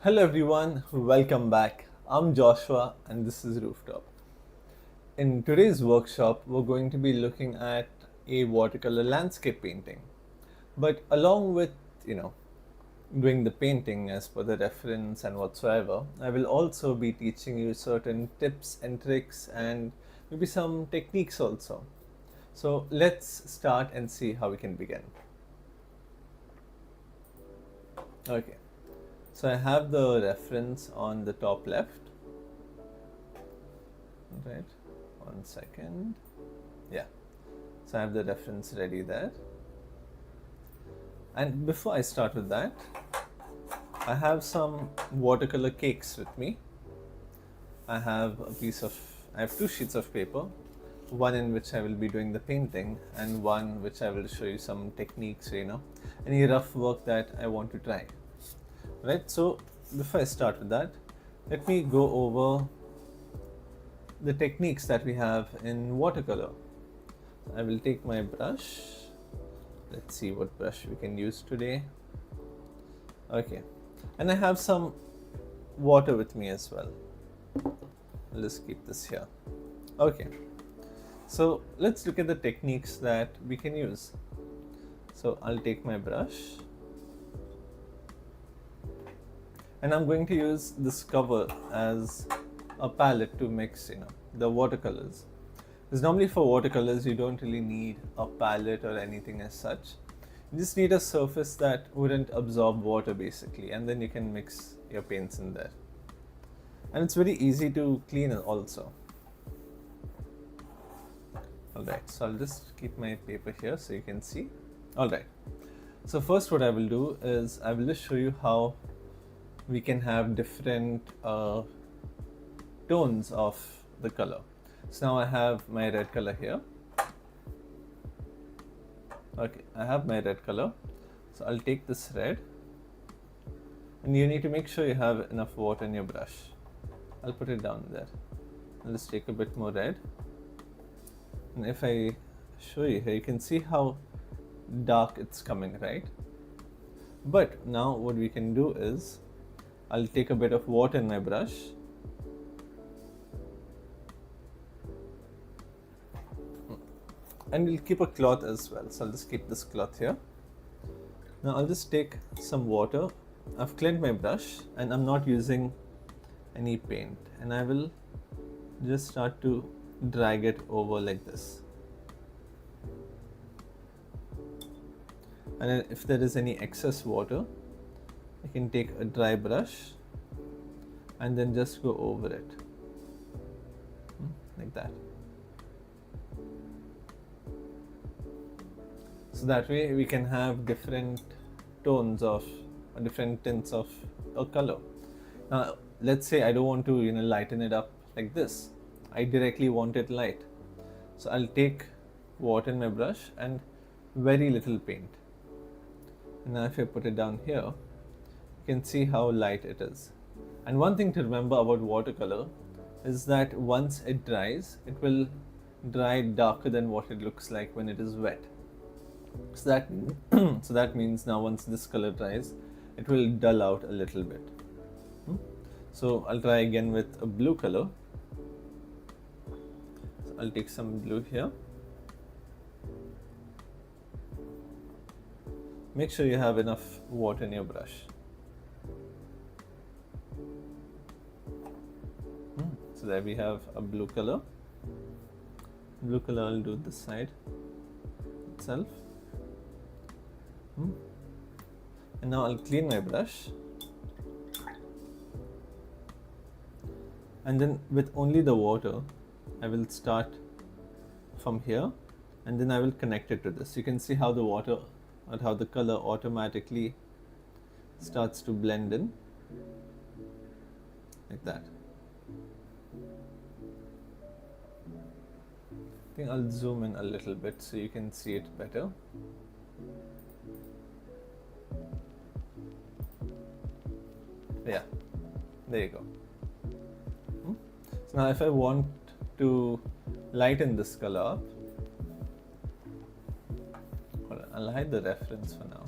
Hello everyone, welcome back. I'm Joshua and this is Rooftop. In today's workshop, we're going to be looking at a watercolor landscape painting. But along with, doing the painting as per the reference and whatsoever, I will also be teaching you certain tips and tricks and maybe some techniques also. So let's start and see how we can begin. Okay. So I have the reference on the top left. Right, 1 second. Yeah, so I have the reference ready there. And before I start with that, I have some watercolor cakes with me. I have two sheets of paper, one in which I will be doing the painting and one which I will show you some techniques, any rough work that I want to try. Right, so before I start with that, let me go over the techniques that we have in watercolor. I will take my brush. Let's see what brush we can use today. Okay, and I have some water with me as well. I'll just keep this here. Okay, so let's look at the techniques that we can use. So I'll take my brush and I'm going to use this cover as a palette to mix the watercolors. Because normally for watercolors you don't really need a palette or anything as such. You just need a surface that wouldn't absorb water basically, and then you can mix your paints in there. And it's very easy to clean also. Alright, so I'll just keep my paper here so you can see. Alright, so first what I will do is I will just show you how we can have different tones of the color. So now I have my red color here. Okay, I have my red color. So I'll take this red, and you need to make sure you have enough water in your brush. I'll put it down there. I'll just take a bit more red. And if I show you here, you can see how dark it's coming, right? But now what we can do is I'll take a bit of water in my brush and we'll keep a cloth as well. So I'll just keep this cloth here. Now I'll just take some water. I've cleaned my brush and I'm not using any paint, and I will just start to drag it over like this. And if there is any excess water, I can take a dry brush and then just go over it like that. So that way we can have different tones of different tints of a color. Now let's say I don't want to lighten it up like this. I directly want it light. So I'll take water in my brush and very little paint. And now if I put it down here, you can see how light it is. And one thing to remember about watercolor is that once it dries, it will dry darker than what it looks like when it is wet. So that means now once this color dries, it will dull out a little bit. So I'll try again with a blue color. So I'll take some blue here. Make sure you have enough water in your brush. So there we have a blue color. Blue color I'll do this side itself. And now I'll clean my brush. And then with only the water, I will start from here and then I will connect it to this. You can see how the water or how the color automatically starts to blend in like that. I think I'll zoom in a little bit so you can see it better. Yeah, there you go. So now if I want to lighten this color up, I'll hide the reference for now.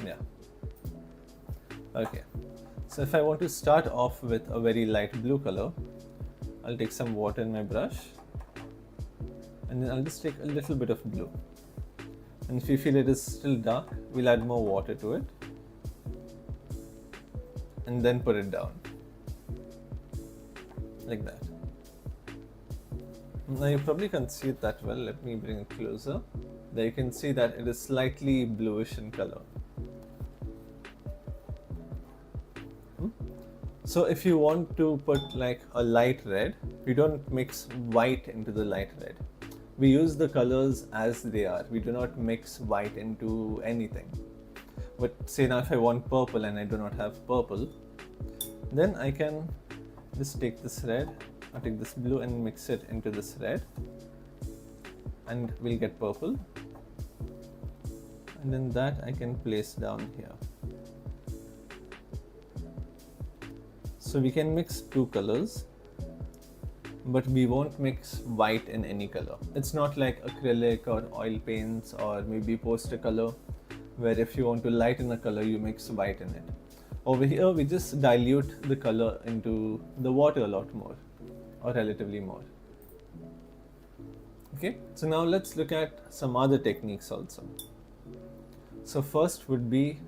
Yeah. Okay, so if I want to start off with a very light blue color, I'll take some water in my brush and then I'll just take a little bit of blue. And if you feel it is still dark, we'll add more water to it and then put it down like that. Now you probably can't see it that well. Let me bring it closer. There you can see that it is slightly bluish in color. So if you want to put like a light red, we don't mix white into the light red. We use the colors as they are. We do not mix white into anything. But say now if I want purple and I do not have purple, then I can just take this red, or take this blue and mix it into this red, and we'll get purple. And then that I can place down here. So we can mix two colors, but we won't mix white in any color. It's not like acrylic or oil paints or maybe poster color, where if you want to lighten a color, you mix white in it. Over here, we just dilute the color into the water a lot more, or relatively more. Okay, so now let's look at some other techniques also. So first would be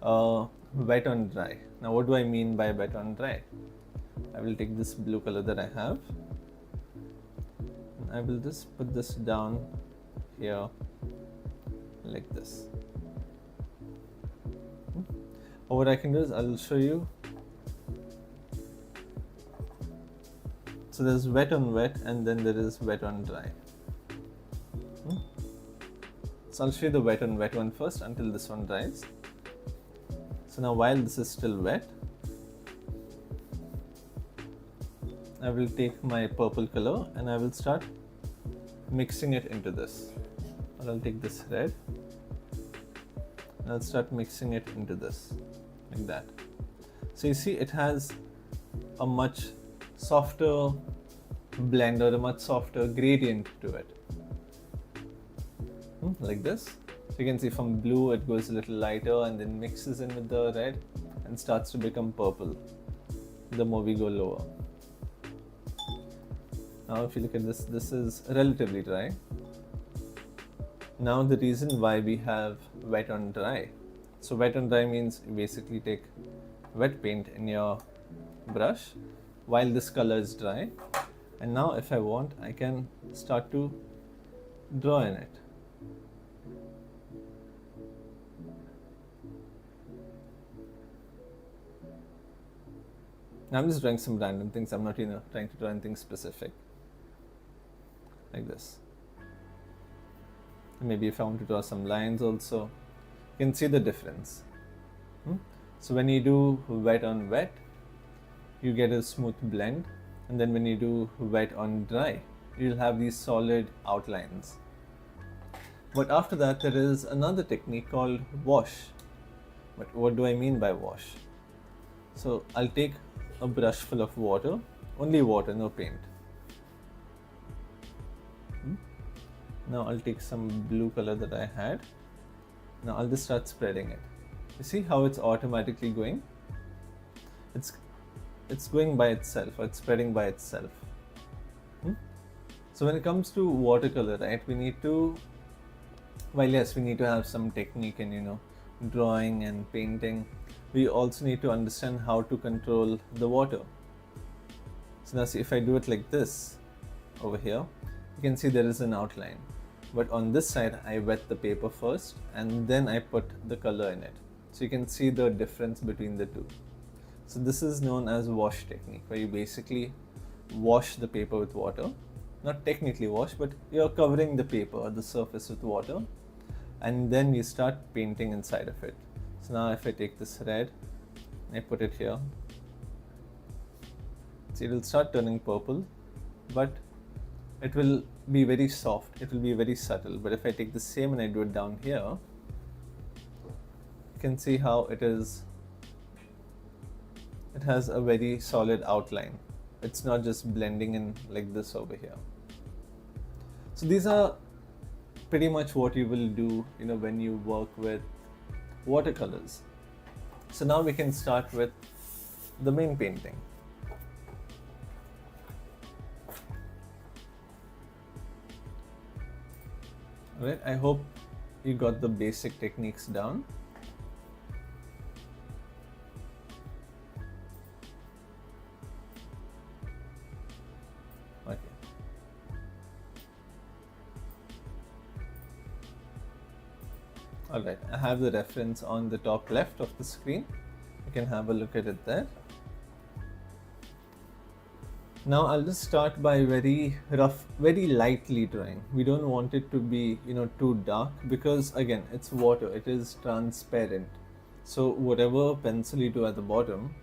wet on dry. Now what do I mean by wet on dry? I will take this blue color that I have, and I will just put this down here like this. Or what I can do is I'll show you. So there's wet on wet and then there is wet on dry. So I'll show you the wet on wet one first until this one dries. So now while this is still wet, I will take my purple color and I will start mixing it into this. Or I'll take this red and I'll start mixing it into this, like that. So you see it has a much softer blend or a much softer gradient to it, like this. So you can see from blue it goes a little lighter and then mixes in with the red and starts to become purple the more we go lower. Now if you look at this, this is relatively dry. Now the reason why we have wet on dry. So wet on dry means you basically take wet paint in your brush while this color is dry, and now if I want, I can start to draw in it. Now I'm just drawing some random things. I'm not trying to draw anything specific, like this. And maybe if I want to draw some lines also, you can see the difference. So when you do wet on wet, you get a smooth blend, and then when you do wet on dry, you'll have these solid outlines. But after that, there is another technique called wash. But what do I mean by wash? So I'll take a brush full of water, only water, no paint. Now I'll take some blue color that I had. Now I'll just start spreading it. You see how it's automatically going? It's going by itself, or it's spreading by itself. So when it comes to watercolor, right, we need to, while yes, we need to have some technique in drawing and painting, we also need to understand how to control the water. So now see, if I do it like this over here, you can see there is an outline. But on this side, I wet the paper first and then I put the color in it. So you can see the difference between the two. So this is known as wash technique, where you basically wash the paper with water. Not technically wash, but you're covering the paper or the surface with water, and then you start painting inside of it. So now if I take this red, I put it here, see, it will start turning purple, but it will be very soft, it will be very subtle. But if I take the same and I do it down here, you can see how it has a very solid outline. It's not just blending in like this over here. So these are pretty much what you will do when you work with watercolors. So now we can start with the main painting. Alright, I hope you got the basic techniques down. Okay. Alright, I have the reference on the top left of the screen. You can have a look at it there. Now I'll just start by very lightly drawing. We don't want it to be, too dark, because again, it's water, it is transparent. So whatever pencil you do at the bottom,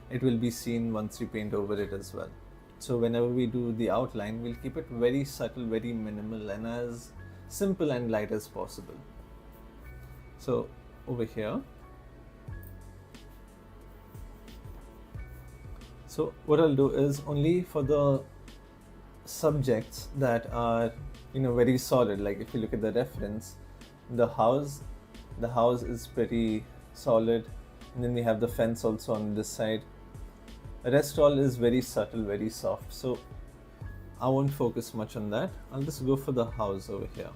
it will be seen once you paint over it as well. So whenever we do the outline, we'll keep it very subtle, very minimal, and as simple and light as possible. So over here, so what I'll do is only for the subjects that are very solid, like if you look at the reference, the house is pretty solid, and then we have the fence also on this side. The rest all is very subtle, very soft, so I won't focus much on that. I'll just go for the house over here.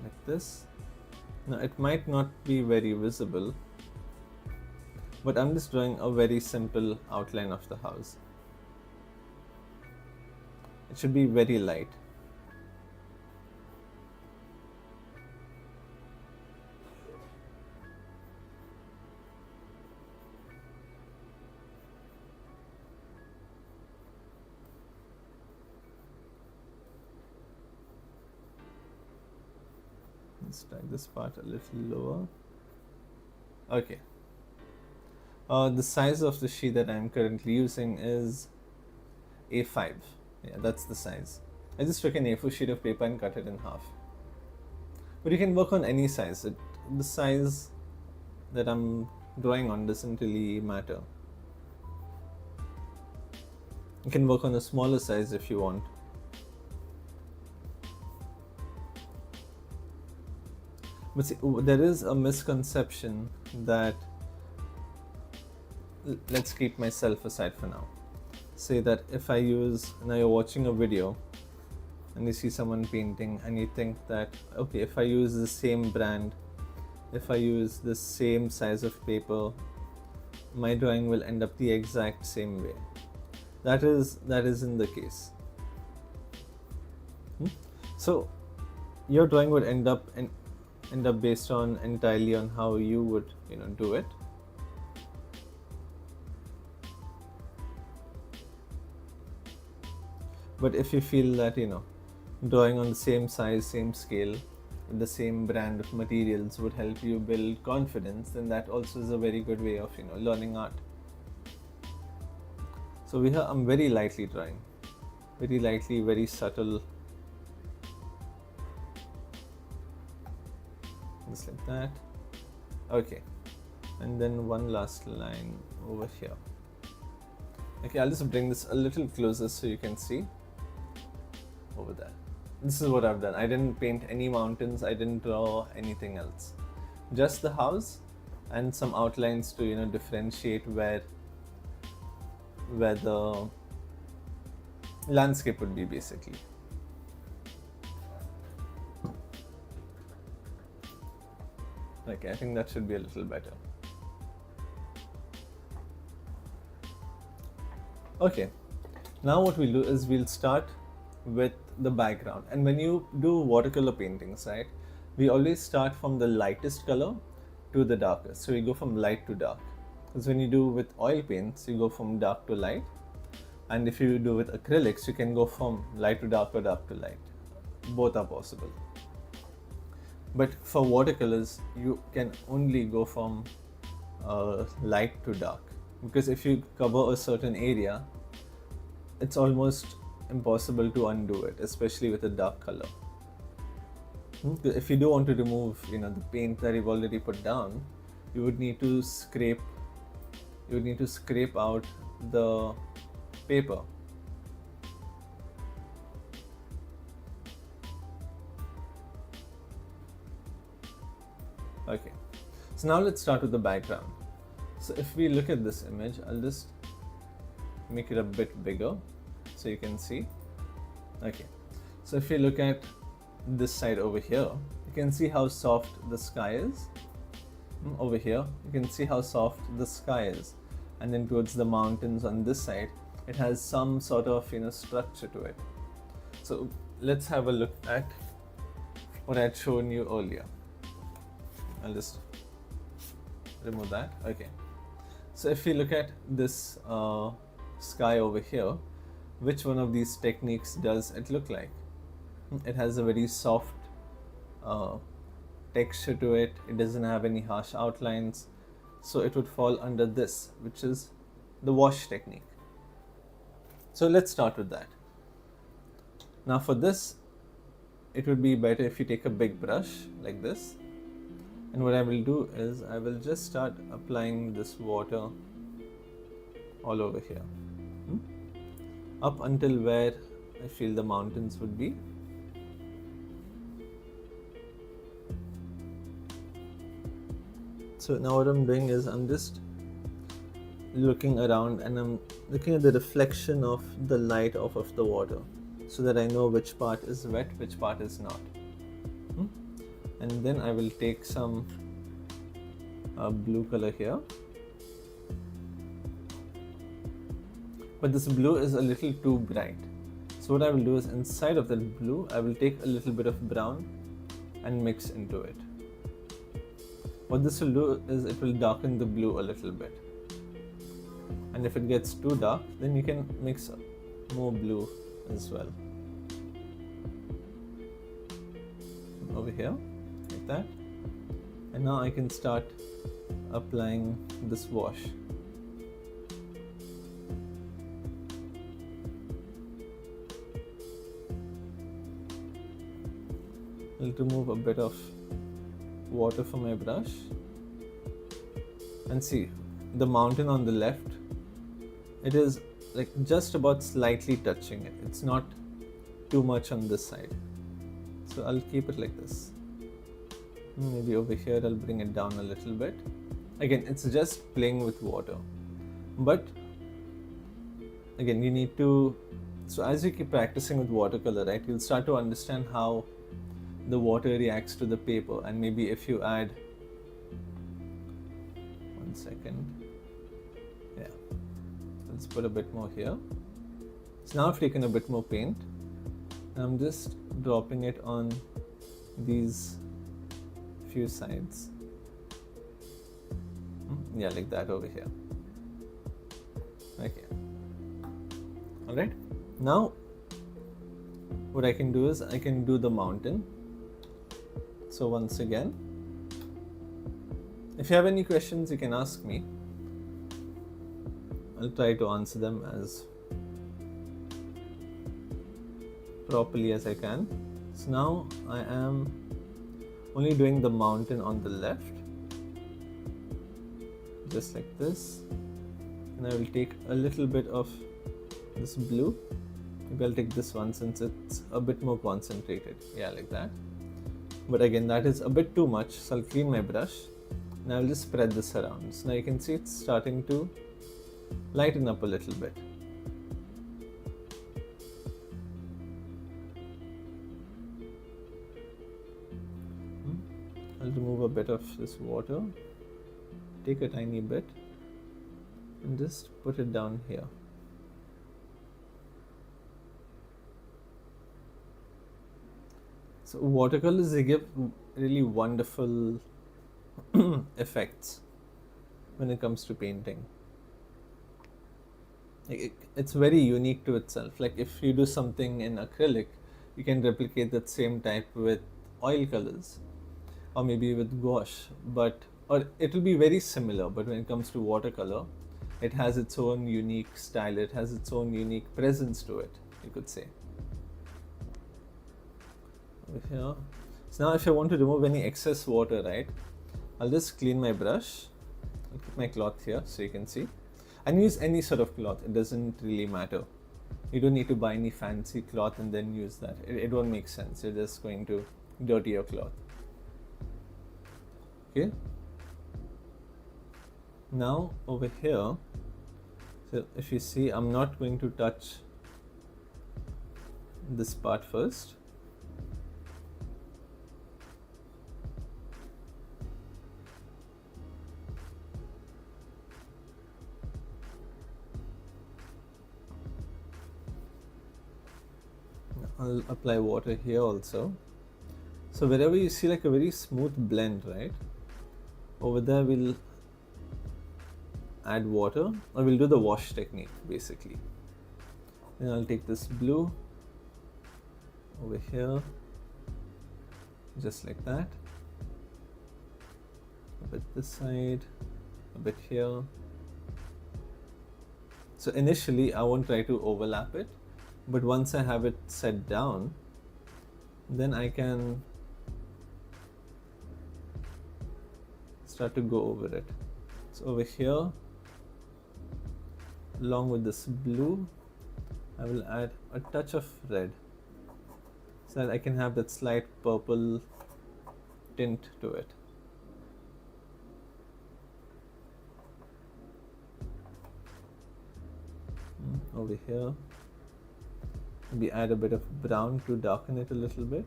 Like this. Now it might not be very visible, but I'm just drawing a very simple outline of the house. It should be very light. Let's drag this part a little lower. Okay. The size of the sheet that I'm currently using is A5. Yeah, that's the size. I just took an A4 sheet of paper and cut it in half. But you can work on any size. The size that I'm drawing on doesn't really matter. You can work on a smaller size if you want. But see, there is a misconception that, let's keep myself aside for now. Say that if I use, now you're watching a video and you see someone painting and you think that, okay, if I use the same brand, if I use the same size of paper, my drawing will end up the exact same way. That isn't the case. So your drawing would end up based on entirely on how you would do it. But if you feel that drawing on the same size, same scale, with the same brand of materials would help you build confidence, then that also is a very good way of learning art. So I'm very lightly drawing, very lightly, very subtle, just like that. Okay, and then one last line over here. Okay, I'll just bring this a little closer so you can see over there. This is what I've done. I didn't paint any mountains, I didn't draw anything else, just the house and some outlines to differentiate where the landscape would be, basically. Okay, I think that should be a little better. Okay, now what we'll do is we'll start with the background. And when you do watercolor paintings, right, we always start from the lightest color to the darkest. So we go from light to dark. Because when you do with oil paints, you go from dark to light. And if you do with acrylics, you can go from light to dark or dark to light. Both are possible. But for watercolors, you can only go from light to dark. Because if you cover a certain area, it's almost impossible to undo it, especially with a dark color. If you do want to remove the paint that you've already put down, you would need to scrape out the paper. So now let's start with the background. So if we look at this image, I'll just make it a bit bigger so you can see. Okay, so if you look at this side over here, you can see how soft the sky is. Over here, you can see how soft the sky is, and then towards the mountains on this side, it has some sort of structure to it. So let's have a look at what I had shown you earlier. I'll just remove that. Okay, so if we look at this sky over here, which one of these techniques does it look like? It has a very soft texture to it. It doesn't have any harsh outlines, so it would fall under this, which is the wash technique. So let's start with that. Now for this, it would be better if you take a big brush like this, and what I will do is I will just start applying this water all over here, up until where I feel the mountains would be. So now what I'm doing is I'm just looking around and I'm looking at the reflection of the light off of the water, so that I know which part is wet, which part is not. And then I will take some blue color here, but this blue is a little too bright. So what I will do is inside of that blue, I will take a little bit of brown and mix into it. What this will do is it will darken the blue a little bit. And if it gets too dark, then you can mix more blue as well. Over here, like that. And now I can start applying this wash. I'll remove a bit of water from my brush, and see the mountain on the left, it is like just about slightly touching it. It's not too much on this side, so I'll keep it like this. Maybe over here I'll bring it down a little bit. Again, it's just playing with water, but again you need to, so as you keep practicing with watercolor, right, you'll start to understand how the water reacts to the paper. And maybe if you add, one second, yeah, let's put a bit more here. So now I've taken a bit more paint and I'm just dropping it on these few sides. Yeah, like that over here. Okay, all right, now what I can do is I can do the mountain. So once again, if you have any questions, you can ask me. I'll try to answer them as properly as I can. So now I am only doing the mountain on the left, just like this. And I will take a little bit of this blue. Maybe I'll take this one since it's a bit more concentrated. Yeah, like that. But again, that is a bit too much, so I'll clean my brush and I'll just spread this around. So now you can see it's starting to lighten up a little bit. I'll remove a bit of this water, take a tiny bit and just put it down here. So watercolors, they give really wonderful effects when it comes to painting. It's very unique to itself. Like if you do something in acrylic, you can replicate that same type with oil colors or maybe with gouache, or it will be very similar. But when it comes to watercolor, it has its own unique style. It has its own unique presence to it, you could say. Over here. So now if I want to remove any excess water, right, I'll just clean my brush. I'll put my cloth here so you can see. And use any sort of cloth, it doesn't really matter. You don't need to buy any fancy cloth and then use that. It won't make sense. You're just going to dirty your cloth. Okay. Now over here, so if you see, I'm not going to touch this part first. I'll apply water here also. So wherever you see like a very smooth blend, right, over there we'll add water, or we'll do the wash technique basically. Then I'll take this blue over here, just like that, a bit this side, a bit here. So initially I won't try to overlap it, but once I have it set down, then I can start to go over it. So over here, along with this blue, I will add a touch of red so that I can have that slight purple tint to it. Over here, maybe add a bit of brown to darken it a little bit.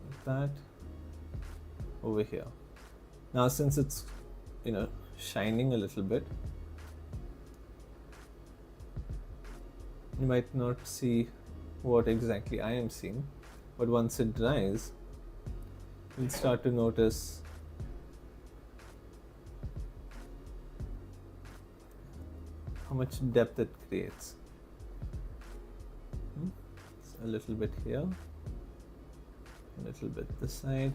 Like that. Over here. Now since it's, shining a little bit, you might not see what exactly I am seeing, but once it dries, you'll start to notice how much depth it creates. So a little bit here, a little bit this side,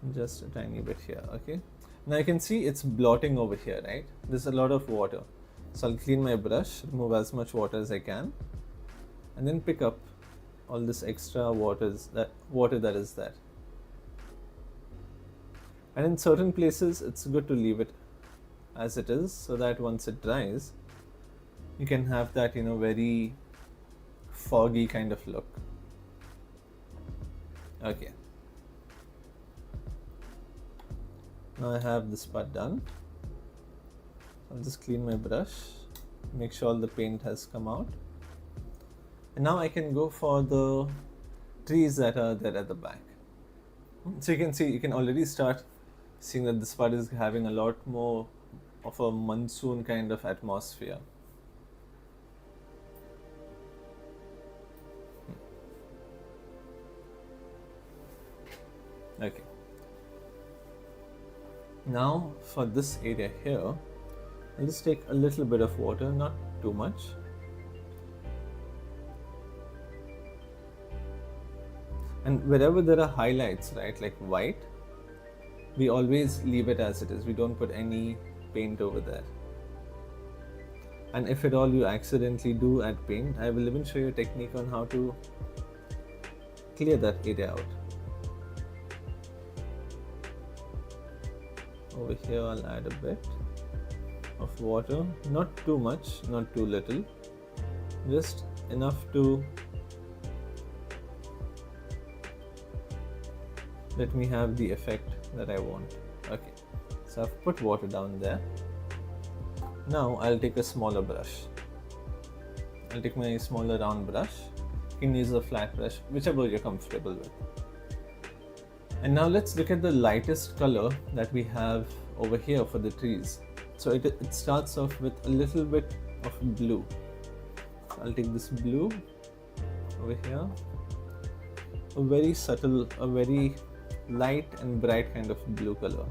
and just a tiny bit here. Okay, now you can see it's blotting over here, right? There's a lot of water. So I'll clean my brush, remove as much water as I can, and then pick up all this extra water that is there. And in certain places, it's good to leave it as it is, so that once it dries, you can have that, very foggy kind of look. Okay. Now I have this part done. I'll just clean my brush, make sure all the paint has come out. And now I can go for the trees that are there at the back. So you can already start seeing that this part is having a lot more of a monsoon kind of atmosphere. Okay. Now for this area here, I'll just take a little bit of water, not too much. And wherever there are highlights, right, like white, we always leave it as it is. We don't put any paint over there. And if at all you accidentally do add paint, I will even show you a technique on how to clear that area out. Over here, I'll add a bit of water, not too much, not too little, just enough to let me have the effect that I want. Okay, so I've put water down there. Now I'll take a smaller brush. I'll take my smaller round brush. You can use a flat brush, whichever you're comfortable with. And now let's look at the lightest color that we have over here for the trees. So it starts off with a little bit of blue. I'll take this blue over here, a very subtle, a very light and bright kind of blue color.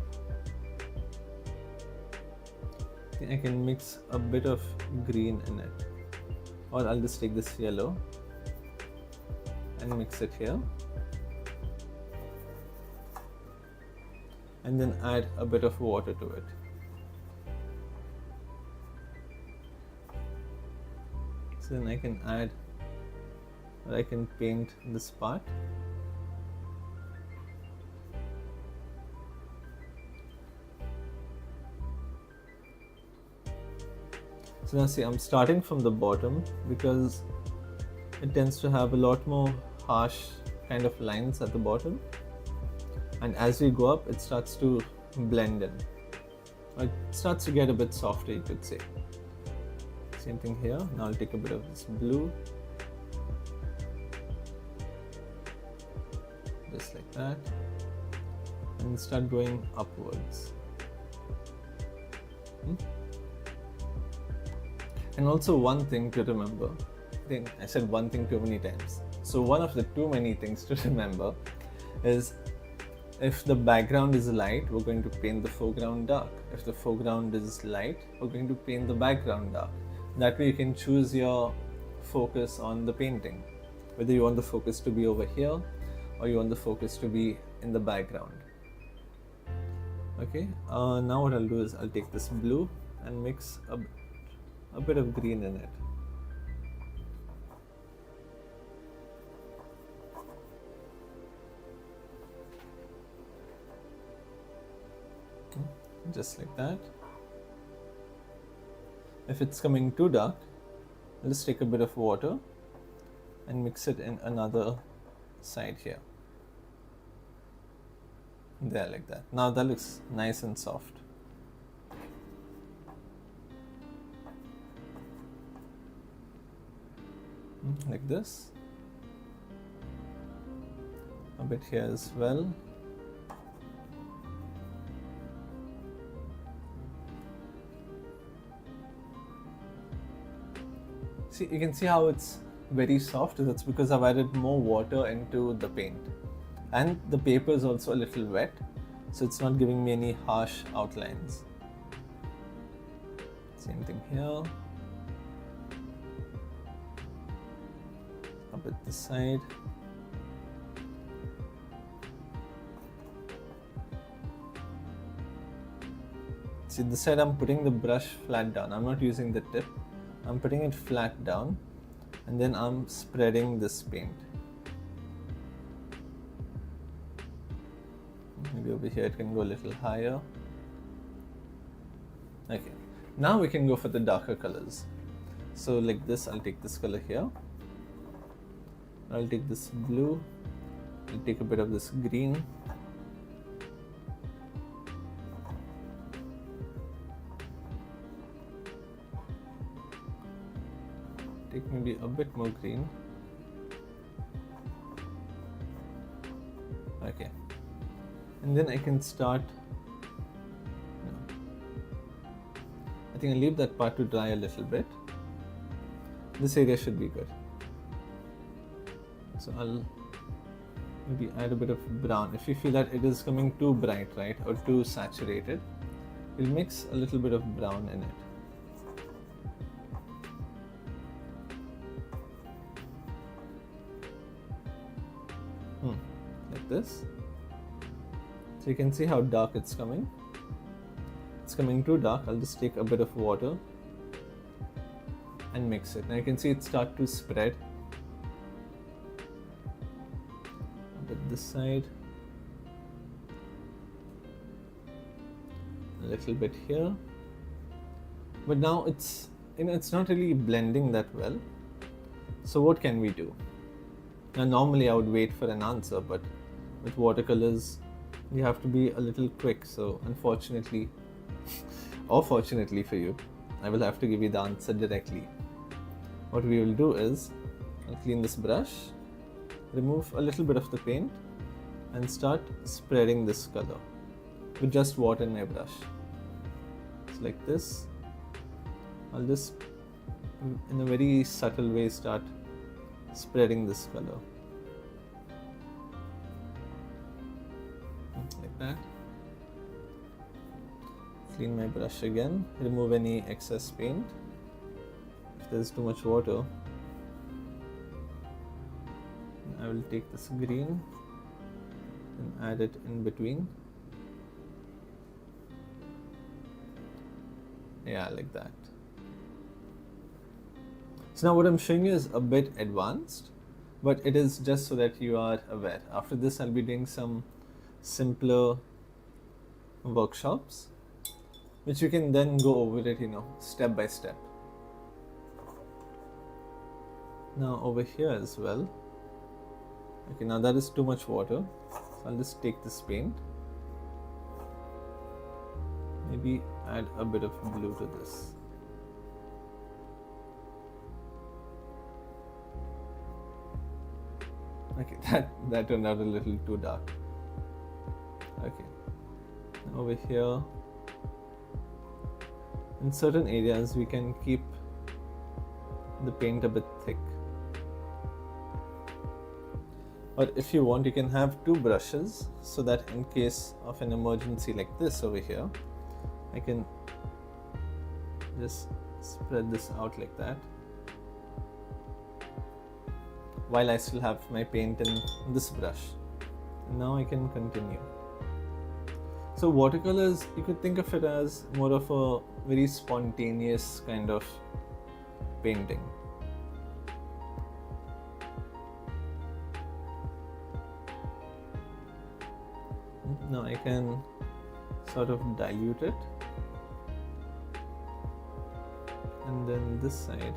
I can mix a bit of green in it, or I'll just take this yellow and mix it here, and then add a bit of water to it. So then I can add, or I can paint this part. So now see, I'm starting from the bottom because it tends to have a lot more harsh kind of lines at the bottom, and as we go up it starts to blend in. It starts to get a bit softer, you could say. Same thing here. Now I'll take a bit of this blue, just like that, and start going upwards. And also one thing to remember, I think I said one thing too many times. So one of the too many things to remember is, if the background is light, we're going to paint the foreground dark. If the foreground is light, we're going to paint the background dark. That way you can choose your focus on the painting, whether you want the focus to be over here or you want the focus to be in the background. Okay, now what I'll do is I'll take this blue and mix a bit of green in it. Just like that. If it's coming too dark, I'll just take a bit of water and mix it in another side here. There, like that. Now that looks nice and soft. Like this. A bit here as well. See, you can see how it's very soft. That's because I've added more water into the paint. And the paper is also a little wet, so it's not giving me any harsh outlines. Same thing here. Up at this side. See, this side I'm putting the brush flat down. I'm not using the tip. I'm putting it flat down, and then I'm spreading this paint. Maybe over here it can go a little higher. Okay, now we can go for the darker colors. So like this, I'll take this color here. I'll take this blue. I'll take a bit of this green. Take maybe a bit more green. Okay. And then I can start. I think I'll leave that part to dry a little bit. This area should be good. So I'll maybe add a bit of brown. If you feel that it is coming too bright, right, or too saturated, we'll mix a little bit of brown in it. Like this. So you can see how dark it's coming. It's coming too dark. I'll just take a bit of water and mix it. Now you can see it start to spread. A bit this side. A little bit here. But now it's not really blending that well. So what can we do? Now normally I would wait for an answer, but with watercolors you have to be a little quick. So unfortunately, or fortunately for you, I will have to give you the answer directly. What we will do is, I'll clean this brush, remove a little bit of the paint, and start spreading this color with just water in my brush. It's like this. I'll just, in a very subtle way, start spreading this color. Like that. Clean my brush again, remove any excess paint. If there's too much water, I will take this green and add it in between. Yeah, like that. So now what I'm showing you is a bit advanced, but it is just so that you are aware. After this, I'll be doing some simpler workshops, which you can then go over it, step by step. Now over here as well. Okay, now that is too much water, so I'll just take this paint, maybe add a bit of blue to this. Okay, that turned out a little too dark. Okay, now over here, in certain areas we can keep the paint a bit thick. Or if you want, you can have two brushes, so that in case of an emergency like this over here, I can just spread this out like that, while I still have my paint in this brush. And now I can continue. So watercolors, you could think of it as more of a very spontaneous kind of painting. Now I can sort of dilute it, and then this side,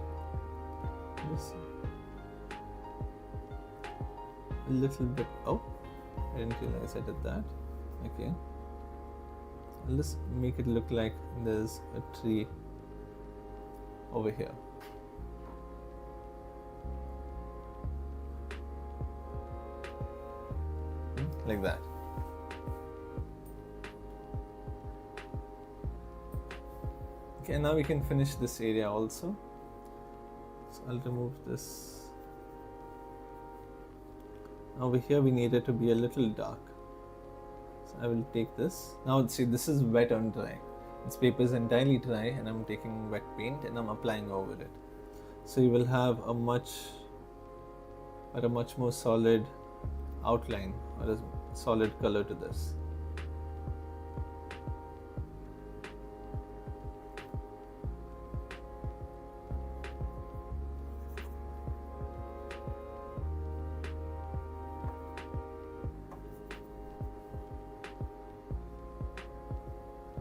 a little bit. Oh, I didn't realize I did that. Okay, I'll just make it look like there's a tree over here. Like that. Okay, now we can finish this area also. So I'll remove this. Over here we need it to be a little dark. So I will take this. Now see, this is wet on dry. This paper is entirely dry and I'm taking wet paint and I'm applying over it. So you will have a much more solid outline or a solid color to this.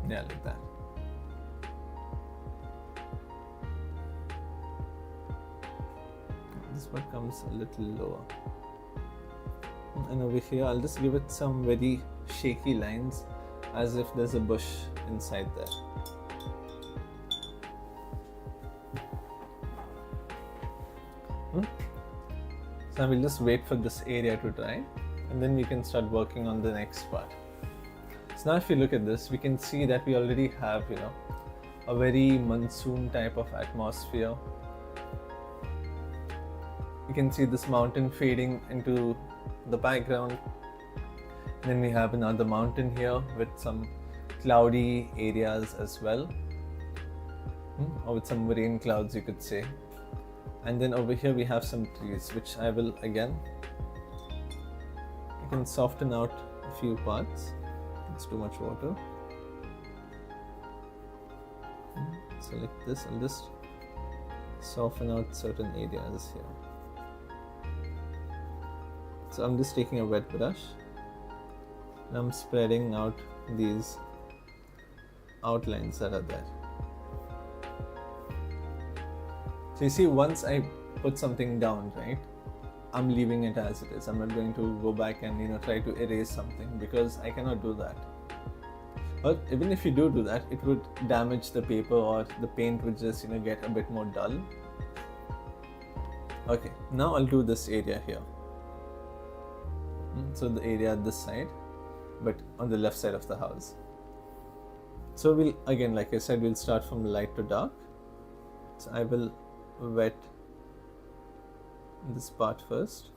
Yeah, like that. This one comes a little lower. And over here, I'll just give it some very shaky lines, as if there's a bush inside there. So I will just wait for this area to dry, and then we can start working on the next part. So now if you look at this, we can see that we already have, a very monsoon type of atmosphere. You can see this mountain fading into the background. Then we have another mountain here with some cloudy areas as well, or with some rain clouds, you could say. And then over here we have some trees, which I will I can soften out a few parts. It's too much water. So like this, I'll just soften out certain areas here. So I'm just taking a wet brush and I'm spreading out these outlines that are there. So you see, once I put something down, right, I'm leaving it as it is. I'm not going to go back and try to erase something, because I cannot do that. But even if you do that, it would damage the paper, or the paint would just get a bit more dull. Okay, now I'll do this area here. So the area this side, but on the left side of the house. So we'll, again, like I said, we'll start from light to dark. So I will wet this part first.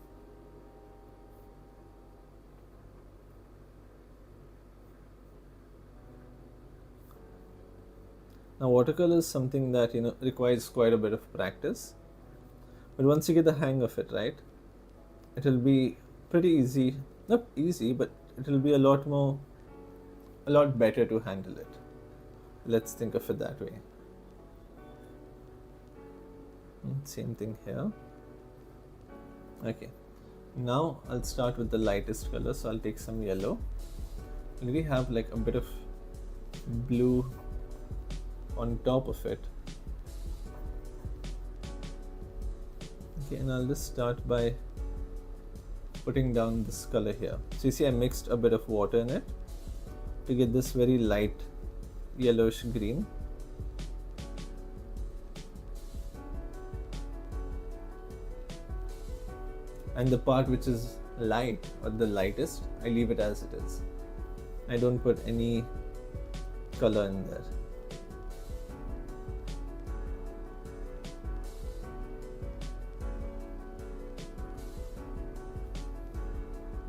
Now watercolor is something that requires quite a bit of practice, but once you get the hang of it, right, it will be pretty easy. Not easy, but it will be a lot better to handle it. Let's think of it that way. Same thing here. Okay, now I'll start with the lightest color. So I'll take some yellow. We have like a bit of blue on top of it. Okay, and I'll just start by putting down this color here. So you see I mixed a bit of water in it to get this very light yellowish green. And the part which is light, or the lightest, I leave it as it is. I don't put any color in there.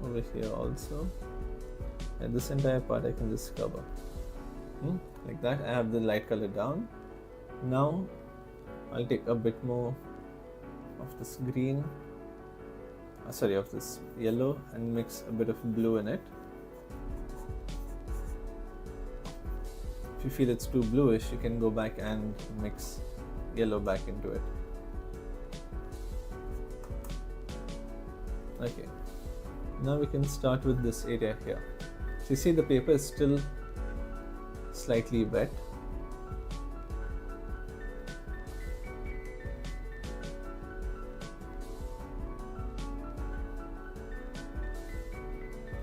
Over here also, and this entire part I can just cover like that. I have the light color down. Now I'll take a bit more of this green, of this yellow, and mix a bit of blue in it. If you feel it's too bluish, you can go back and mix yellow back into it. Okay, now we can start with this area here. So you see the paper is still slightly wet.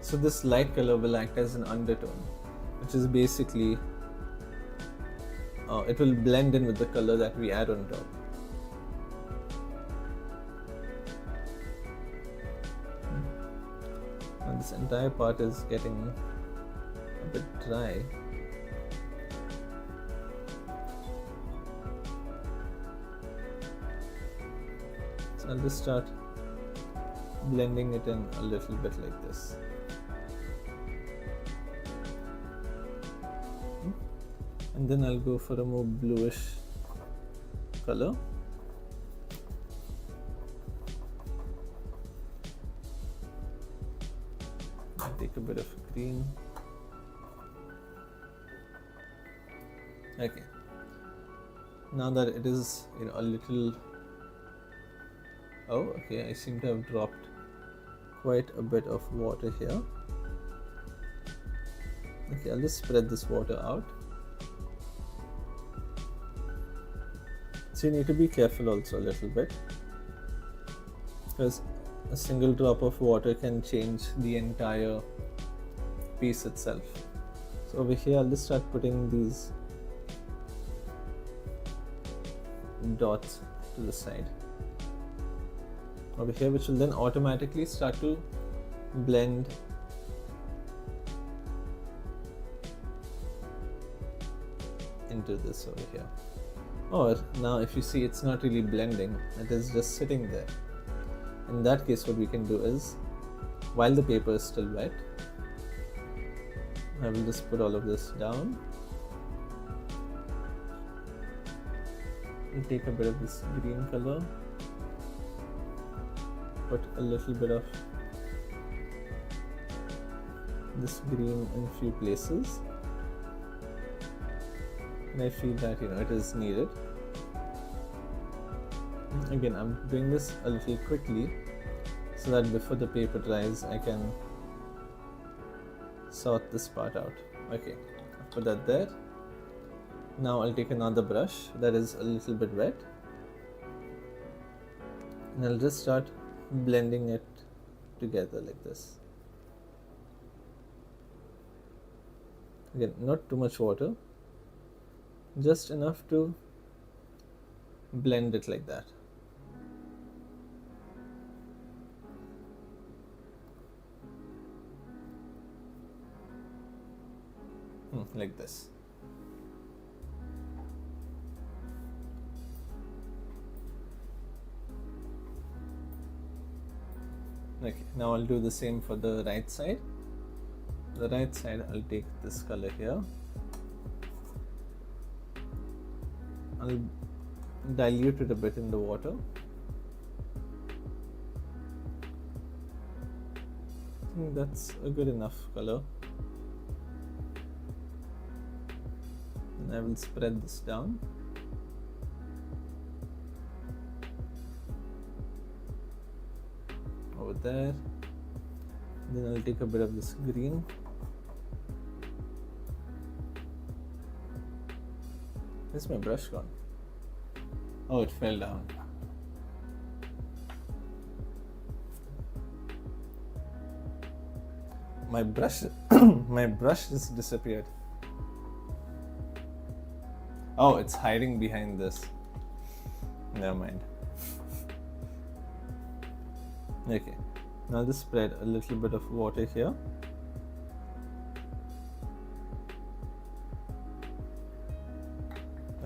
So this light color will act as an undertone, which is basically it will blend in with the color that we add on top. And this entire part is getting a bit dry. So I'll just start blending it in a little bit like this. And then I'll go for a more bluish color. I'll take a bit of green. Okay. Now that it is, a little. Oh, okay. I seem to have dropped quite a bit of water here. Okay, I'll just spread this water out. So you need to be careful also a little bit, because a single drop of water can change the entire piece itself. So over here I'll just start putting these dots to the side over here, which will then automatically start to blend into this over here. Or now if you see, it's not really blending, it is just sitting there. In that case, what we can do is, while the paper is still wet, I will just put all of this down. We'll take a bit of this green color, put a little bit of this green in a few places. And I feel that it is needed. Again, I'm doing this a little quickly so that before the paper dries I can sort this part out. Okay, I'll put that there. Now I'll take another brush that is a little bit wet, and I'll just start blending it together like this. Again, not too much water, just enough to blend it like that. Like this. Okay, now I'll do the same for the right side. The right side, I'll take this color here. I'll dilute it a bit in the water. I think that's a good enough color. And I will spread this down. Over there. Then I'll take a bit of this green. Where's my brush gone? Oh, it fell down. my brush my brush just disappeared. Oh, it's hiding behind this. Never mind. Okay, now just spread a little bit of water here.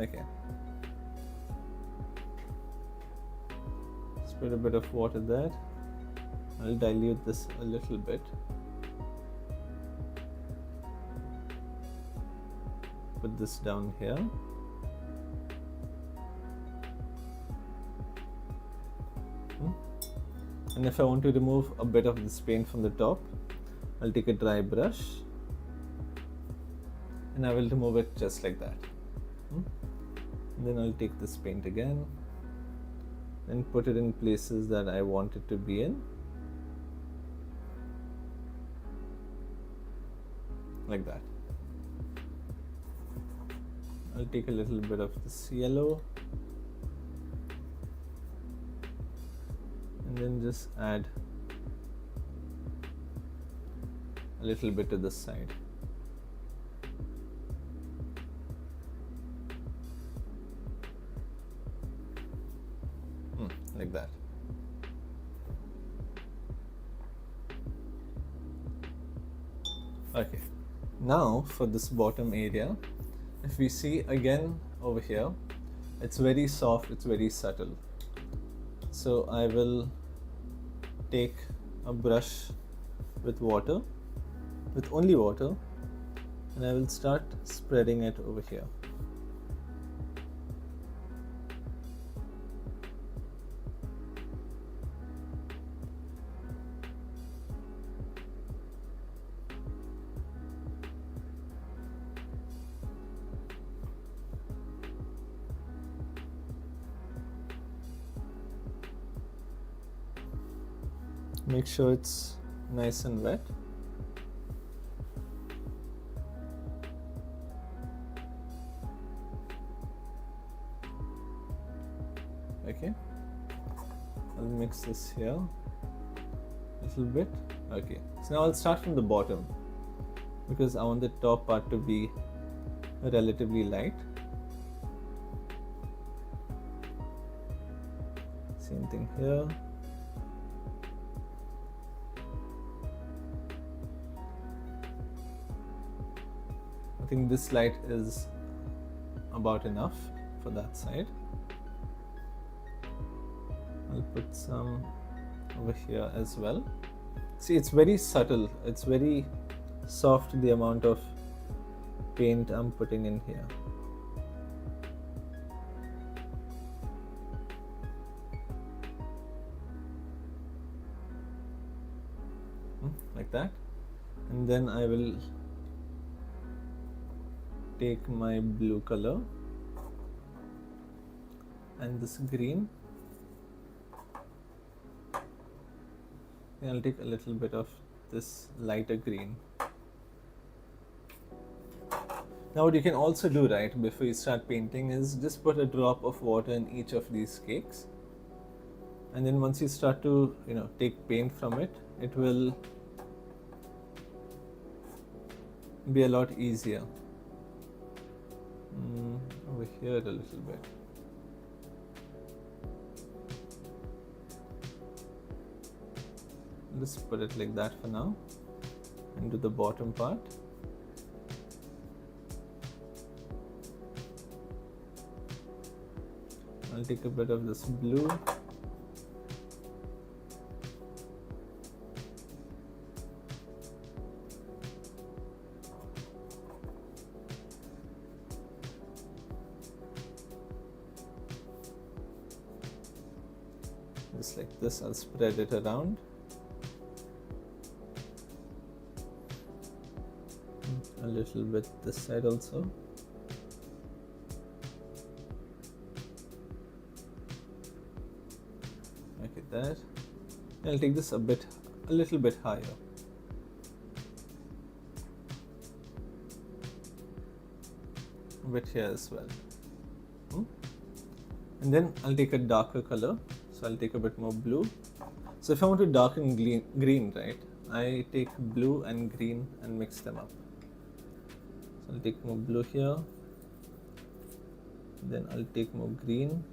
Okay, spread a bit of water there. I'll dilute this a little bit. Put this down here. And if I want to remove a bit of this paint from the top, I'll take a dry brush and I will remove it just like that. And then I'll take this paint again and put it in places that I want it to be in. Like that. I'll take a little bit of this yellow and then just add a little bit to this side. Like that. Okay, now for this bottom area, if we see again over here, it's very soft, it's very subtle. So I will take a brush with water, with only water, and I will start spreading it over here. Make sure it's nice and wet. Okay, I'll mix this here a little bit. Okay, so now I'll start from the bottom because I want the top part to be relatively light. Same thing here. I think this light is about enough for that side. I'll put some over here as well. See, it's very subtle, it's very soft, the amount of paint I'm putting in here. Like that. And then I will take my blue color and this green, and I'll take a little bit of this lighter green. Now what you can also do right before you start painting is just put a drop of water in each of these cakes, and then once you start to take paint from it, it will be a lot easier. Over here a little bit. Just put it like that for now, and do the bottom part. I'll take a bit of this blue. Just like this, I'll spread it around. A little bit this side also. Okay, there. I'll take this a little bit higher. A bit here as well. And then I'll take a darker color. So I'll take a bit more blue. So if I want to darken green, right, I take blue and green and mix them up. So I'll take more blue here, then I'll take more green.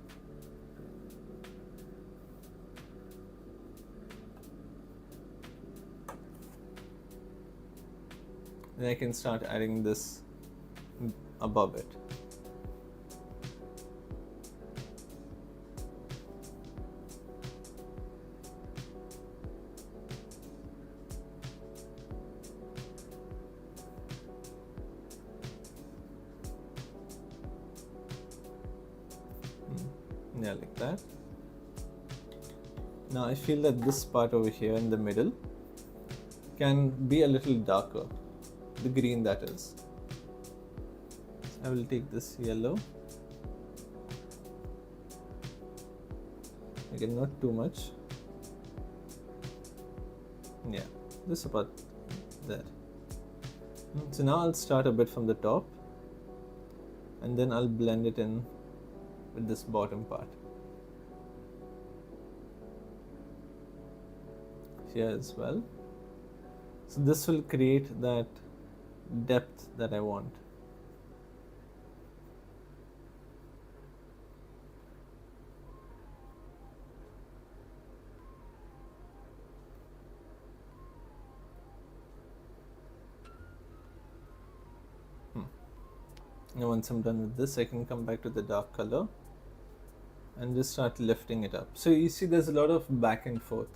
Then I can start adding this above it. Yeah, like that. Now I feel that this part over here in the middle can be a little darker, the green that is. So I will take this yellow. Again, not too much. Yeah, this part there. So now I'll start a bit from the top and then I'll blend it in with this bottom part. Here as well. So this will create that depth that I want. Now once I'm done with this, I can come back to the dark color and just start lifting it up. So you see there's a lot of back and forth.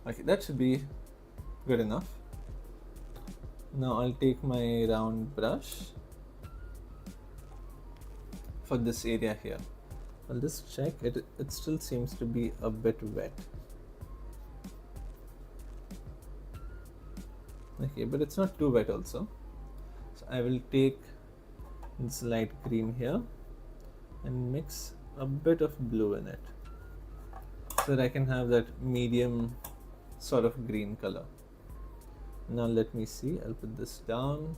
Okay, that should be good enough. Now I'll take my round brush for this area here. I'll just check it. It still seems to be a bit wet. Okay, but it's not too wet also. So I will take this light green here and mix a bit of blue in it so that I can have that medium sort of green color. Now let me see, I'll put this down.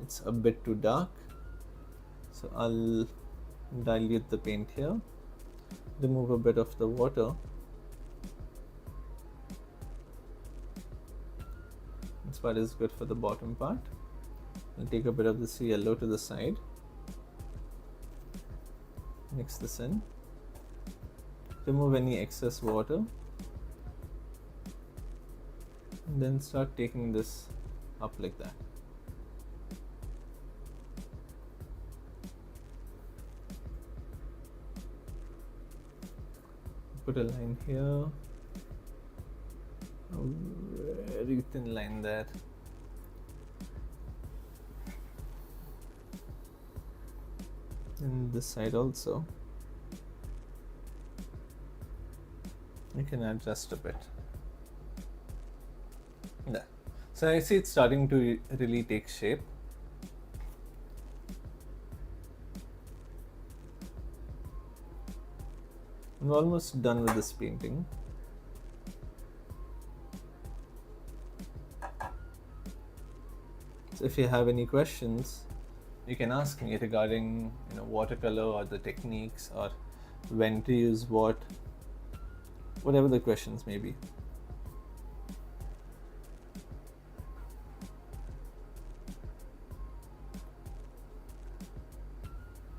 It's a bit too dark, so I'll dilute the paint here, remove a bit of the water. This part is good for the bottom part. I'll take a bit of this yellow to the side, mix this in, remove any excess water, and then start taking this up like that. Put a line here, a very thin line there. And this side also. You can adjust a bit. There. So I see it's starting to really take shape. I'm almost done with this painting. So if you have any questions, you can ask me regarding watercolor or the techniques or when to use what, whatever the questions may be.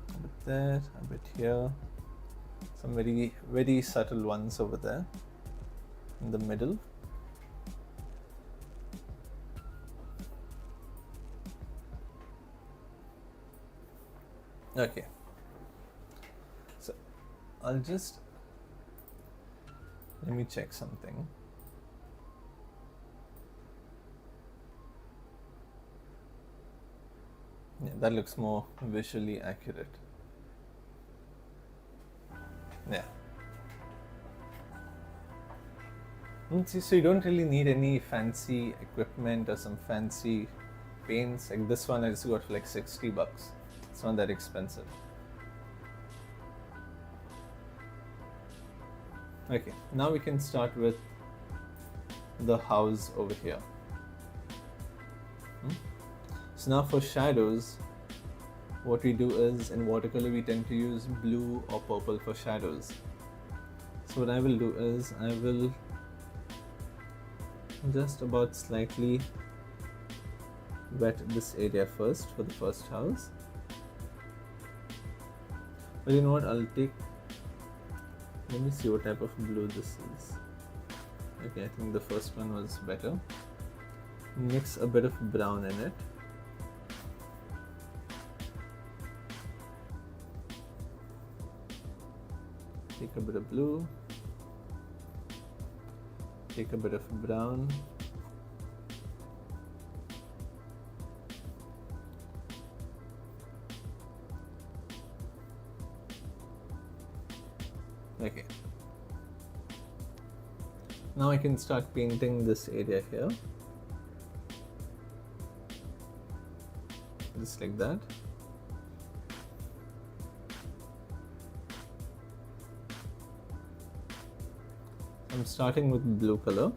A bit there, a bit here, some very, very subtle ones over there in the middle. Okay, so I'll just, let me check something. Yeah, that looks more visually accurate. Yeah. See, so you don't really need any fancy equipment or some fancy paints. Like this one I just got for like $60. It's not that expensive. Okay, now we can start with the house over here. So now for shadows, what we do is in watercolor we tend to use blue or purple for shadows. So what I will do is I will just about slightly wet this area first for the first house. But you know what, let me see what type of blue this is. Okay, I think the first one was better. Mix a bit of brown in it. Take a bit of blue. Take a bit of brown. Okay. Now I can start painting this area here. Just like that. I'm starting with blue color.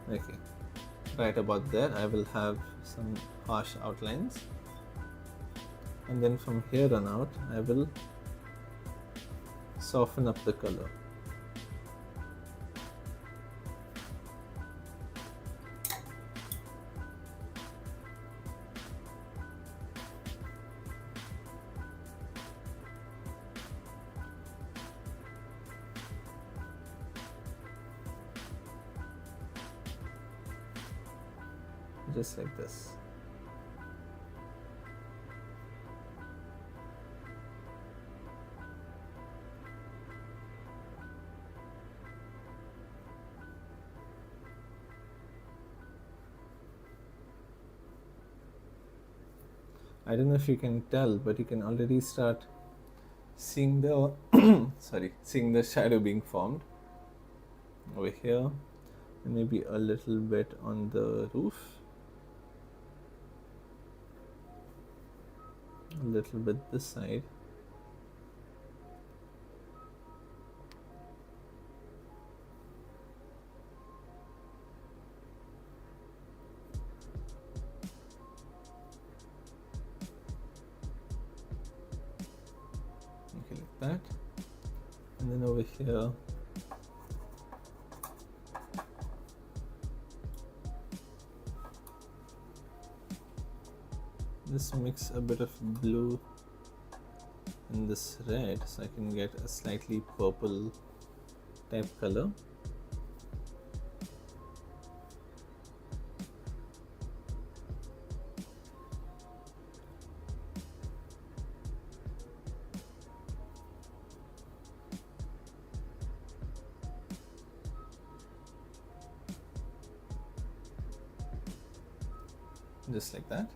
Okay, right about there I will have some harsh outlines, and then from here on out I will soften up the color. Just like this. I don't know if you can tell, but you can already start seeing the seeing the shadow being formed over here, and maybe a little bit on the roof, a little bit this side. Okay, like that. And then over here just mix a bit of blue in this red so I can get a slightly purple type color. Just like that.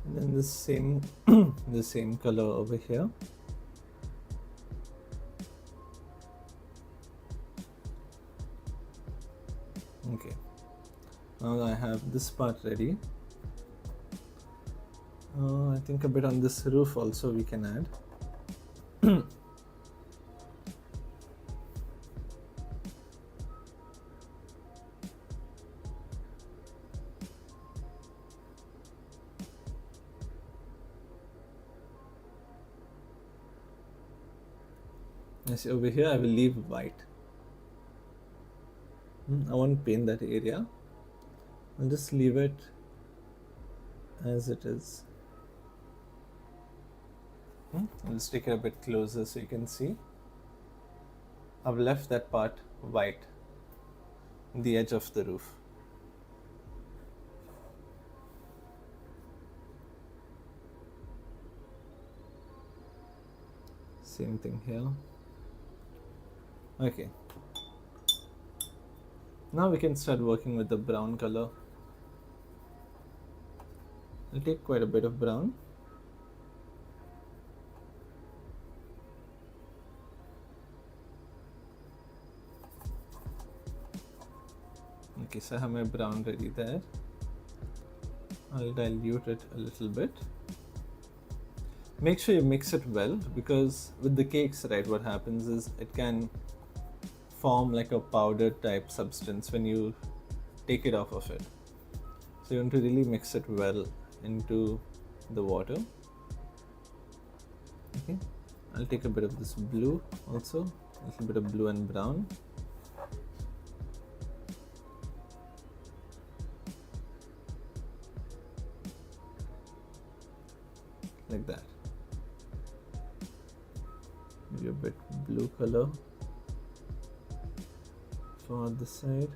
And then the same the same color over here. Okay, now I have this part ready. I think a bit on this roof also we can add. See, over here I will leave white. I won't paint that area. I'll just leave it as it is. I'll just take it a bit closer so you can see. I've left that part white, the edge of the roof. Same thing here. Okay, now we can start working with the brown color. I'll take quite a bit of brown. Okay, so I have my brown ready there. I'll dilute it a little bit. Make sure you mix it well, because with the cakes, right, what happens is it can form like a powder type substance when you take it off of it. So you want to really mix it well into the water. Okay, I'll take a bit of this blue also, a little bit of blue and brown. Like that. Maybe a bit blue color for the side.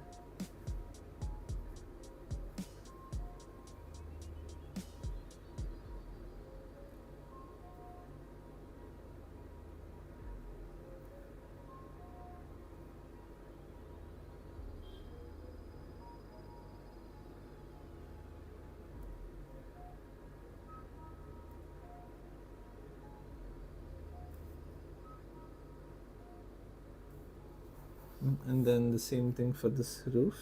And then the same thing for this roof.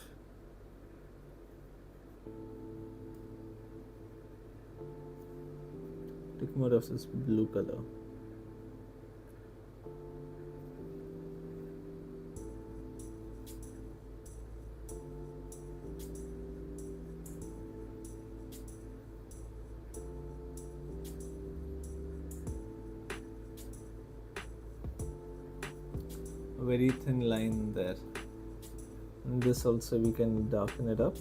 Take more of this blue color. A very thin line there. And this also we can darken it up.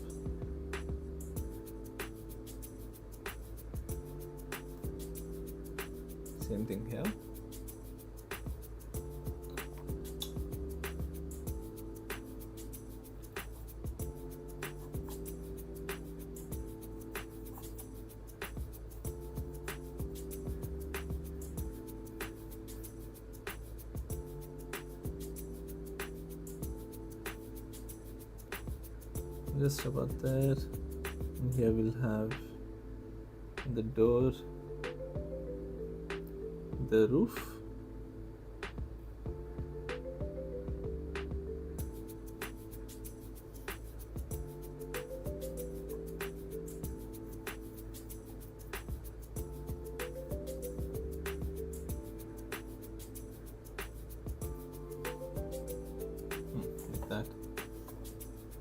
Same thing here. Just about there. And here we'll have the door, the roof, like that.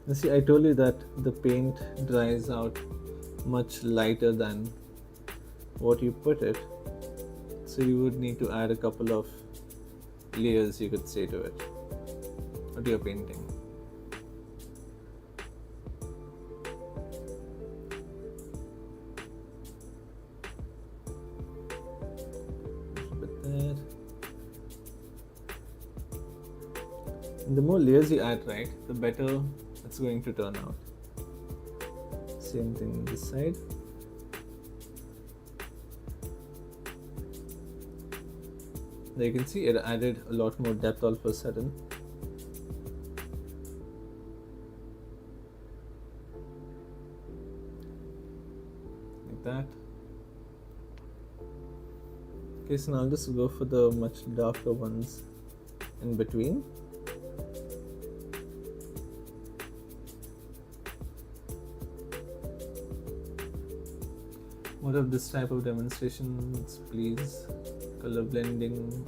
Now see, I told you that the paint dries out much lighter than what you put it, so you would need to add a couple of layers, you could say, to it, or to your painting. A bit there. And the more layers you add, right, the better it's going to turn out. Same thing on this side. There you can see it added a lot more depth all of a sudden. Like that. Okay, so now I'll just go for the much darker ones in between. More of this type of demonstrations, please. Color blending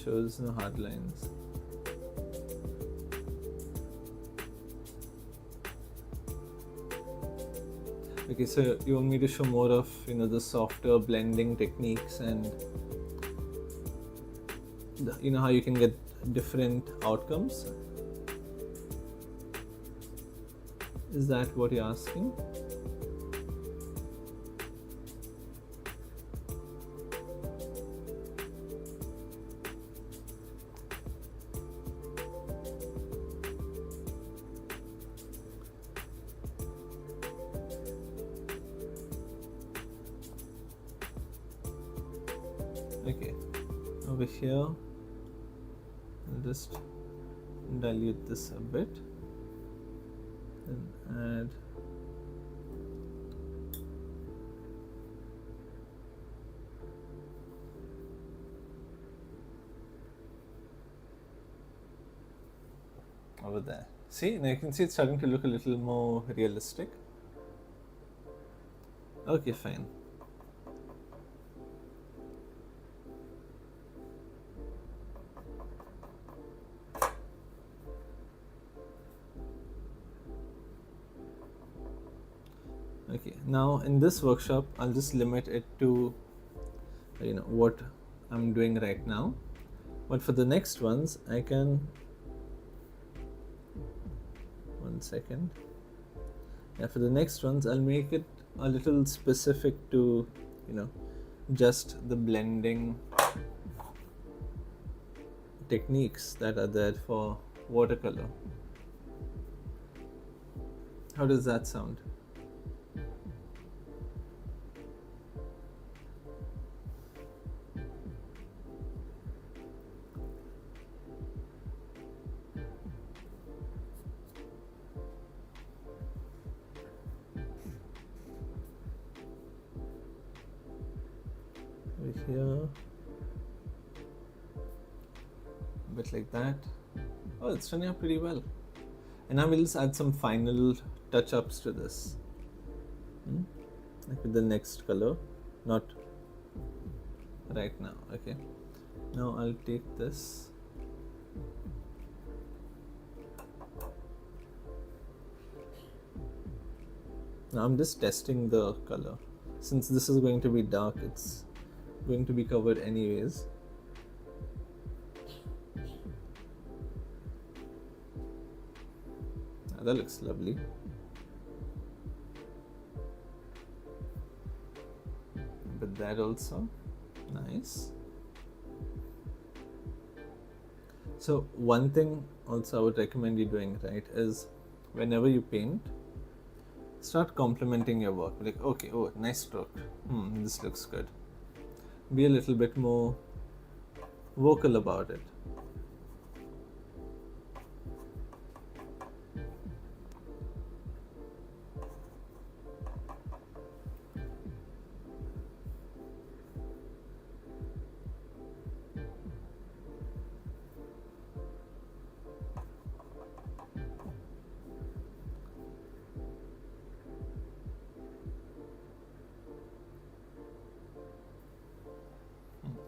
shows no hard lines. Okay, so you want me to show more of, the softer blending techniques, and how you can get different outcomes? Is that what you're asking? Okay, over here I'll just dilute this a bit and add over there. See, now you can see it's starting to look a little more realistic. Okay, fine. Okay, now in this workshop, I'll just limit it to what I'm doing right now. But for the next ones, I can, one second. Yeah, for the next ones, I'll make it a little specific to, just the blending techniques that are there for watercolor. How does that sound? Right here, a bit like that. Oh, it's turning out pretty well. And now we'll just add some final touch-ups to this. Like with the next color, not right now. Okay, now I'll take this. Now I'm just testing the color. Since this is going to be dark, it's going to be covered anyways. That looks lovely. But that also nice. So one thing also I would recommend you doing, right, is whenever you paint, start complimenting your work. Like, okay, oh, nice stroke. This looks good. Be a little bit more vocal about it.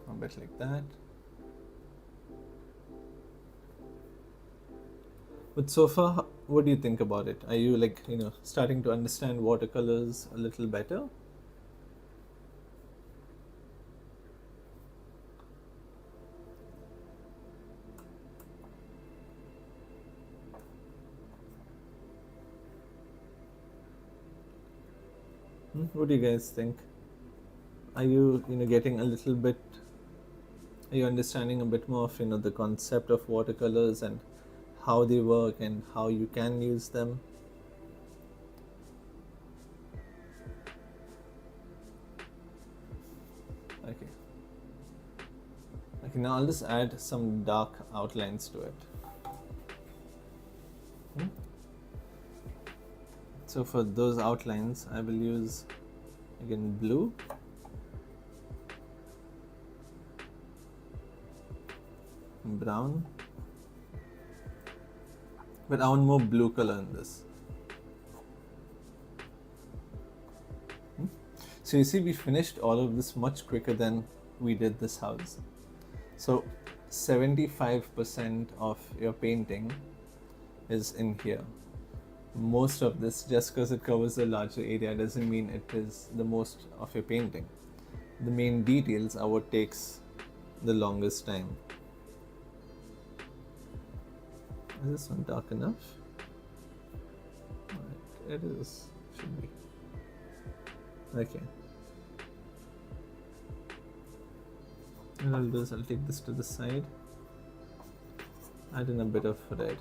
A bit like that. But so far, what do you think about it? Are you starting to understand watercolors a little better? What do you guys think? Are you getting a little bit? Are you understanding a bit more of the concept of watercolors and how they work and how you can use them? Okay. Okay, now I'll just add some dark outlines to it. So for those outlines, I will use again blue, brown, but I want more blue color in this. So you see, we finished all of this much quicker than we did this house. So 75% of your painting is in here. Most of this, just because it covers a larger area, doesn't mean it is the most of your painting. The main details are what takes the longest time. Is this one dark enough? Right, it is. Should be. Okay. What I'll do is I'll take this to the side, add in a bit of red.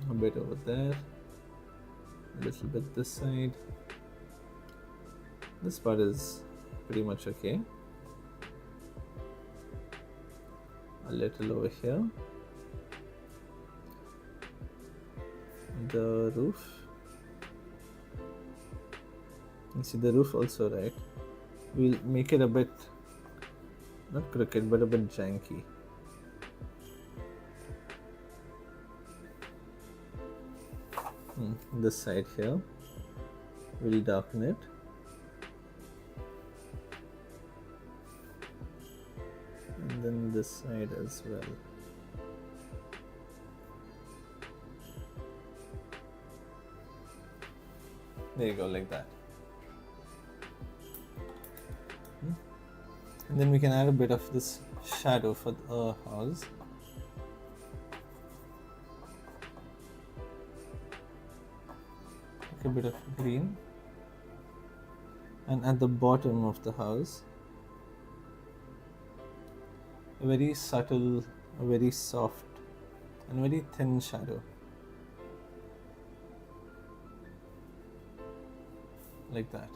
A bit over there, a little bit this side. This part is pretty much okay. A little over here. the roof. You see the roof also, right? We'll make it a bit, not crooked, but a bit janky. This side here, we'll darken it. And then this side as well. There you go, like that. And then we can add a bit of this shadow for the house. Take a bit of green. And at the bottom of the house, a very subtle, a very soft, and very thin shadow. Like that.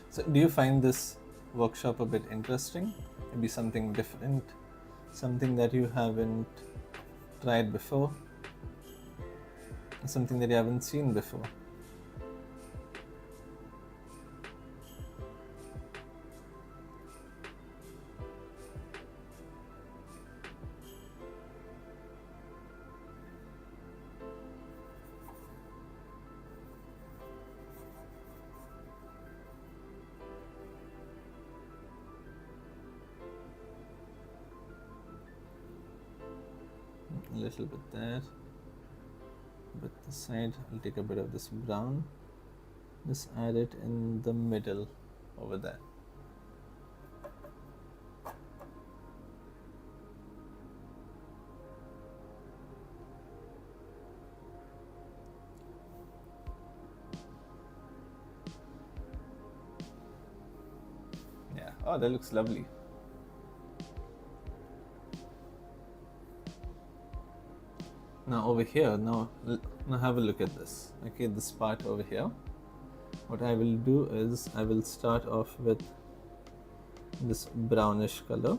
So do you find this workshop a bit interesting? Maybe something different, something that you haven't tried before, something that you haven't seen before? A little bit there, but this side I'll take a bit of this brown, just add it in the middle over there. Yeah, oh, that looks lovely. Now over here, now have a look at this. Okay, this part over here. What I will do is I will start off with this brownish color.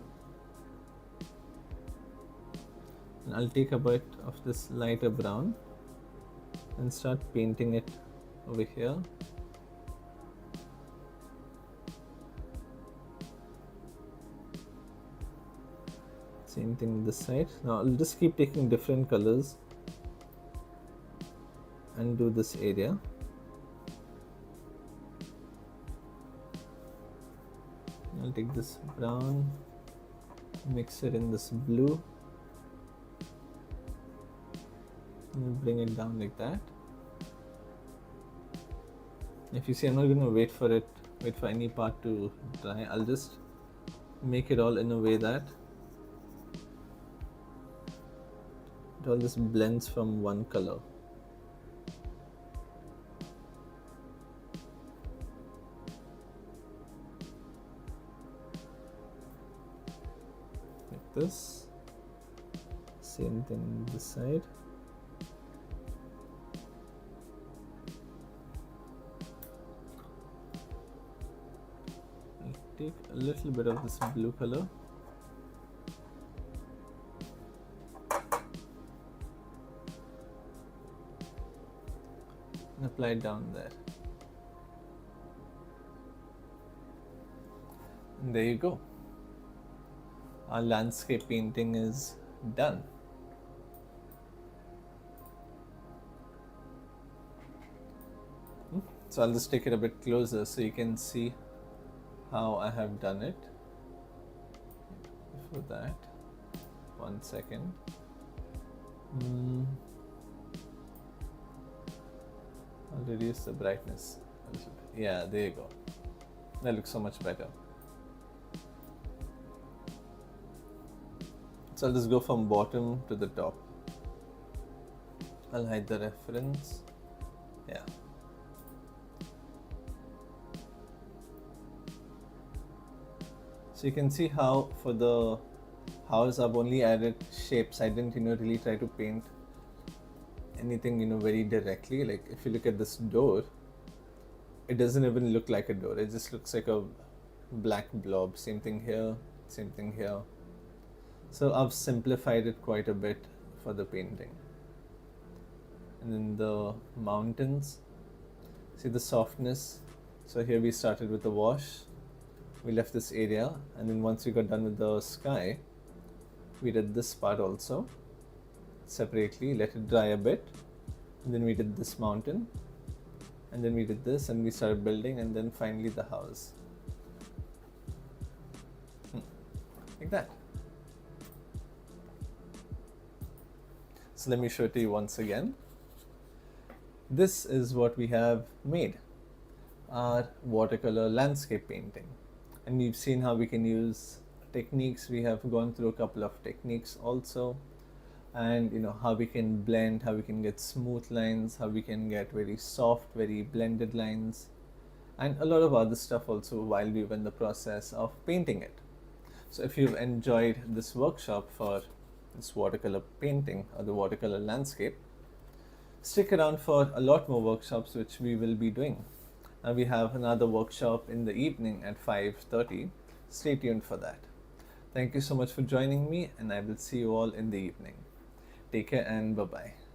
And I'll take a bit of this lighter brown and start painting it over here. Same thing this side. Now I'll just keep taking different colors and do this area. I'll take this brown, mix it in this blue, and bring it down like that. If you see, I'm not going to wait for any part to dry. I'll just make it all in a way that it all just blends from one color. Like this. Same thing on this side. I'll take a little bit of this blue color. And apply it down there. And there you go. Our landscape painting is done. So I'll just take it a bit closer so you can see how I have done it. Before that, 1 second. I'll reduce the brightness a little bit. Yeah, there you go. That looks so much better. So I'll just go from bottom to the top. I'll hide the reference. Yeah. So you can see how for the house I've only added shapes. I didn't really try to paint anything very directly. Like if you look at this door, it doesn't even look like a door. It just looks like a black blob. Same thing here, same thing here. So I've simplified it quite a bit for the painting. And then the mountains, see the softness. So here we started with the wash, we left this area, and then once we got done with the sky, we did this part also separately, let it dry a bit, and then we did this mountain, and then we did this, and we started building, and then finally the house. Like that. So let me show it to you once again. This is what we have made, our watercolor landscape painting. And we've seen how we can use techniques. We have gone through a couple of techniques also, and how we can blend, how we can get smooth lines, how we can get very soft, very blended lines, and a lot of other stuff also while we were in the process of painting it. So if you've enjoyed this workshop for this watercolor painting or the watercolor landscape, stick around for a lot more workshops which we will be doing. And we have another workshop in the evening at 5:30. Stay tuned for that. Thank you so much for joining me, and I will see you all in the evening. Take care and bye-bye.